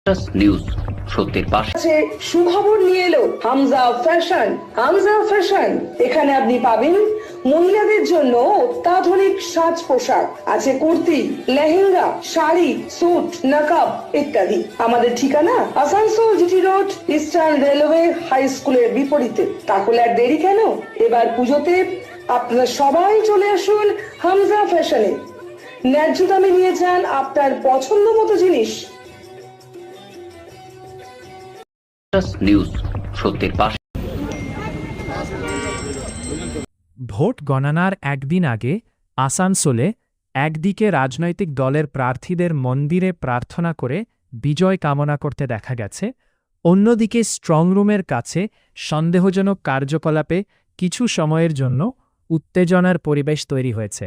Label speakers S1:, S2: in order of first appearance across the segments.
S1: News সত্যের পাশে
S2: সুখবর নিয়ে এলো হামজা ফ্যাশন। হামজা ফ্যাশন, এখানে আপনি পাবেন মহিলাদের জন্য অত্যাধুনিক সাজ পোশাক, আছে কুর্তি, লেহেঙ্গা, শাড়ি, স্যুট, নকাব ইত্যাদি। আমাদের ঠিকানা Asansol GT road, eastern railway high স্কুলের বিপরীতে। তাহলে আর দেরি কেন, এবার পুজোতে আপনারা সবাই চলে আসুন হামজা ফ্যাশনে। ন্যায্য দামে নিয়ে যান আপনার পছন্দ মতো জিনিস।
S1: নিউজ সত্যের পাশে।
S3: ভোট গণনার একদিন আগে আসানসোলে একদিকে রাজনৈতিক দলের প্রার্থীদের মন্দিরে প্রার্থনা করে বিজয় কামনা করতে দেখা গেছে, অন্যদিকে স্ট্রংরুমের কাছে সন্দেহজনক কার্যকলাপে কিছু সময়ের জন্য উত্তেজনার পরিবেশ তৈরি হয়েছে।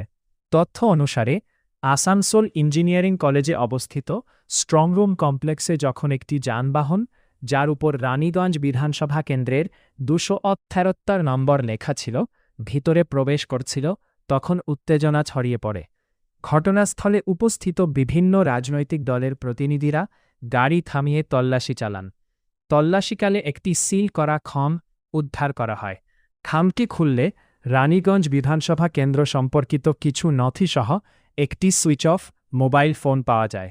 S3: তথ্য অনুসারে আসানসোল ইঞ্জিনিয়ারিং কলেজে অবস্থিত স্ট্রংরুম কমপ্লেক্সে যখন একটি যানবাহন, যার উপর রানীগঞ্জ বিধানসভা কেন্দ্রের 273 নম্বর লেখা ছিল, ভিতরে প্রবেশ করছিল, তখন উত্তেজনা ছড়িয়ে পড়ে। ঘটনাস্থলে উপস্থিত বিভিন্ন রাজনৈতিক দলের প্রতিনিধিরা গাড়ি থামিয়ে তল্লাশি চালান। তল্লাশিকালে একটি সিল করা খাম উদ্ধার করা হয়। খামটি খুললে রানীগঞ্জ বিধানসভা কেন্দ্র সম্পর্কিত কিছু নথিসহ একটি সুইচ অফ মোবাইল ফোন পাওয়া যায়।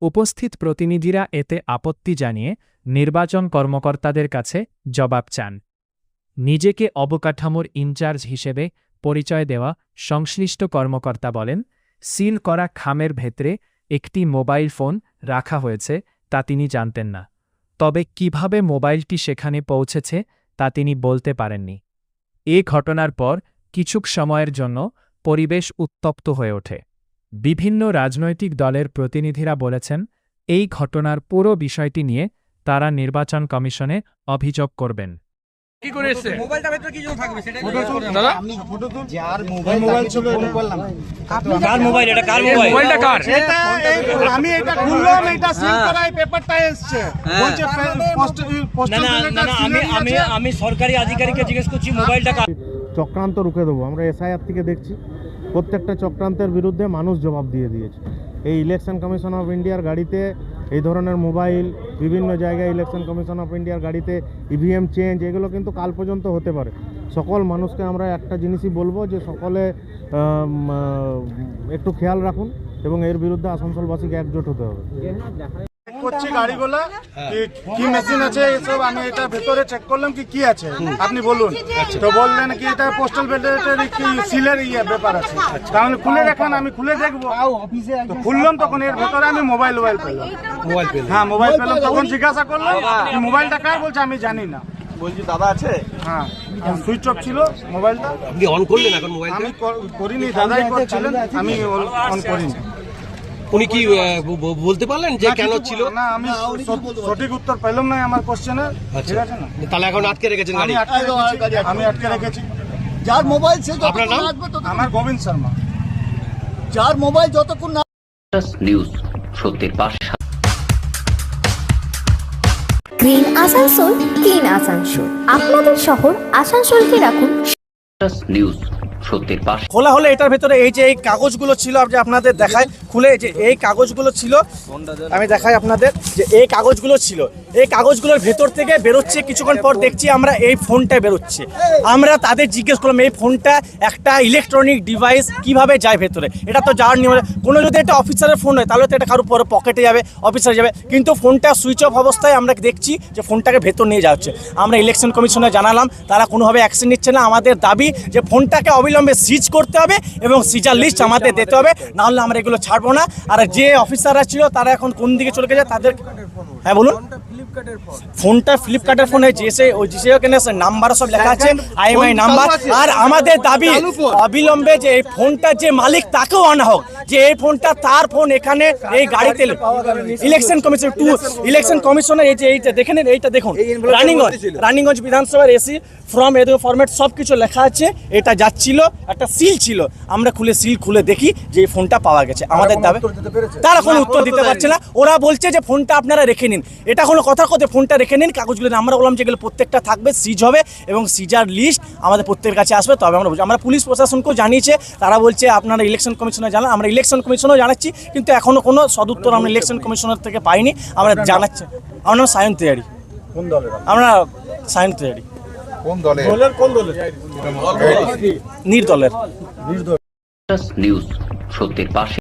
S3: উপস্থিত প্রতিনিধিরা এতে আপত্তি জানিয়ে নির্বাচন কর্মকর্তাদের কাছে জবাব চান। নিজেকে অবকাঠামোর ইনচার্জ হিসেবে পরিচয় দেওয়া সংশ্লিষ্ট কর্মকর্তা বলেন, সিল করা খামের ভেতরে একটি মোবাইল ফোন রাখা হয়েছে তা তিনি জানতেন না, তবে কিভাবে মোবাইলটি সেখানে পৌঁছেছে তা তিনি বলতে পারেননি। এ ঘটনার পর কিছু সময়ের জন্য পরিবেশ উত্তপ্ত হয়ে ওঠে। বিভিন্ন রাজনৈতিক দলের প্রতিনিধিরা বলেছেন, এই ঘটনার পুরো বিষয়টি নিয়ে তারা নির্বাচন কমিশনে অভিযোগ করবেন।
S4: কি করে এসেছে মোবাইলটা ভেতরে কি জন্য থাকবে সেটা
S5: দাদা আমি ফটো তুল যার মোবাইল ছিল এটা করলাম।
S4: কার মোবাইল, এটা কার মোবাইল? মোবাইলটা কার?
S5: এটা আমি এটা খুললাম, এটা সিল করা এই পেপারটা এসেছে বলছে
S4: আমি সরকারি আধিকারিককে জিজ্ঞেস করছি মোবাইলটা কার।
S6: চক্রান্ত রুখে দেবো। আমরা এসআইআর থেকে দেখছি প্রত্যেকটা চক্রান্তের বিরুদ্ধে মানুষ জবাব দিয়ে দিয়েছে। এই ইলেকশন কমিশন অফ ইন্ডিয়ার গাড়িতে এই ধরনের মোবাইল, বিভিন্ন জায়গায় ইলেকশন কমিশন অফ ইন্ডিয়ার গাড়িতে ইভিএম চেঞ্জ, এগুলো কিন্তু কাল পর্যন্ত হতে পারে। সকল মানুষকে আমরা একটা জিনিসই বলবো যে সকলে একটু খেয়াল রাখুন এবং এর বিরুদ্ধে আসানসোলবাসীকে একজোট হতে হবে।
S5: করছি গাড়িগুলো কি মেশিন আছে এসব, আমি এটা ভেতরে চেক করলাম কি আছে আপনি বলুন। তো বললেন কি এটা পোস্টাল ব্যালটের কি সিলের ব্যাপার আছে, তাহলে খুলে দেখান, আমি খুলে দেখবো। তো খুললাম, তখন এর ভেতরে আমি মোবাইল পেলাম। হ্যাঁ মোবাইল পেলাম, তখন জিজ্ঞাসা করলাম মোবাইলটা কার, বলছে আমি জানি না।
S4: বলছি দাদা আছে?
S5: হ্যাঁ সুইচ অফ ছিল মোবাইলটা।
S4: আপনি অন করলেন এখন মোবাইল?
S5: আমি করিনি, দাদাই করছিলেন, আমি অন করিনি।
S4: উনি কি বলতে পারলেন যে কেন ছিল?
S5: না, আমি সঠিক উত্তর পেলাম না আমার কোশ্চেনের। ঠিক আছে না,
S4: তাহলে এখন আটকে রেখেছেন গাড়ি?
S5: আমি আটকে রেখেছি।
S7: যার মোবাইল সে
S4: আপনার নাম?
S5: আমার গোবিন্দ শর্মা।
S7: যার মোবাইল যতক্ষণ না।
S1: নিউজ সত্যের পাশে।
S8: Green Asansol, clean Asansol. আপনাদের শহর আসানসোলকে রাখুন
S1: নিউজ সত্যের পাশে।
S9: খোলা হলে এটার ভেতরে এই যে এই কাগজগুলো ছিল, আপনি আপনাদের দেখায় খুলে, যে এই কাগজগুলো ছিল, আমি দেখাই আপনাদের যে এই কাগজগুলো ছিল। এই কাগজগুলোর ভেতর থেকে বেরোচ্ছে, কিছুক্ষণ পর দেখছি আমরা এই ফোনটা বেরোচ্ছে। আমরা তাদের জিজ্ঞেস করলাম এই ফোনটা একটা ইলেকট্রনিক ডিভাইস কিভাবে যায় ভেতরে, এটা তো যাওয়ার নিয়ম। কোনো যদি একটা অফিসারের ফোন হয় তাহলে তো এটা কারোর পরে পকেটে যাবে, অফিসার যাবে, কিন্তু ফোনটা সুইচ অফ অবস্থায় আমরা দেখছি যে ফোনটাকে ভেতর নিয়ে যাওয়া হচ্ছে। আমরা ইলেকশন কমিশনে জানালাম, তারা কোনোভাবে অ্যাকশন নিচ্ছে না। আমাদের দাবি যে ফোনটাকে অবিলম্বে সিজ করতে হবে এবং সিজার লিস্ট আমাদের দিতে হবে, নাহলে আমরা এগুলো ছাড়বো না। আর যে অফিসাররা ছিল তারা এখন কোন দিকে চলে গেছে তাদের। হ্যাঁ বলুন। ফোনটা ফ্লিপকার্টের ফোনে নাম্বার সব লেখা আছে, IMEI নাম্বার। আর আমাদের দাবি অবিলম্বে যে এই ফোনটা যে মালিক তাকেও আনা হোক, যে এই ফোনটা তার ফোন, এখানে এই গাড়িতে ইলেকশন কমিশন ইলেকশন কমিশনের এই যে এইটা দেখেন, এইটা দেখুন, রানীগঞ্জ বিধানসভার এসি ফরম্যাট সব কিছু লেখা আছে। এটা যাচ্ছিল, একটা সিল ছিল, আমরা সিল খুলে দেখি যে এই ফোনটা পাওয়া গেছে। আমাদের দাবি, তারা কোনো উত্তর দিতে পারছে না। ওরা বলছে যে ফোনটা আপনারা রেখে নিন, এটা কোনো কথা কথা, ফোনটা রেখে নিন, কাগজগুলো। আমরা বললাম যেগুলো প্রত্যেকটা থাকবে, সিজ হবে এবং সিজার লিস্ট আমাদের প্রত্যেকের কাছে আসবে, তবে আমরা পুলিশ প্রশাসনকেও জানিয়েছে, তারা বলছে আপনারা ইলেকশন কমিশনে জানান। আমরা ইলেকশন কমিশনও জানাচ্ছি, কিন্তু এখনো কোনো সদুত্তর আমরা ইলেকশন কমিশনার থেকে পাইনি। আমরা জানাচ্ছি, আমার নাম সায়ন তেয়ারি।
S5: কোন দলের?
S9: আমরা সায়ন তেয়ারি,
S5: কোন দলের? কোন দলের?
S9: নির্দলের।
S1: নিউজ সত্যের পাশে।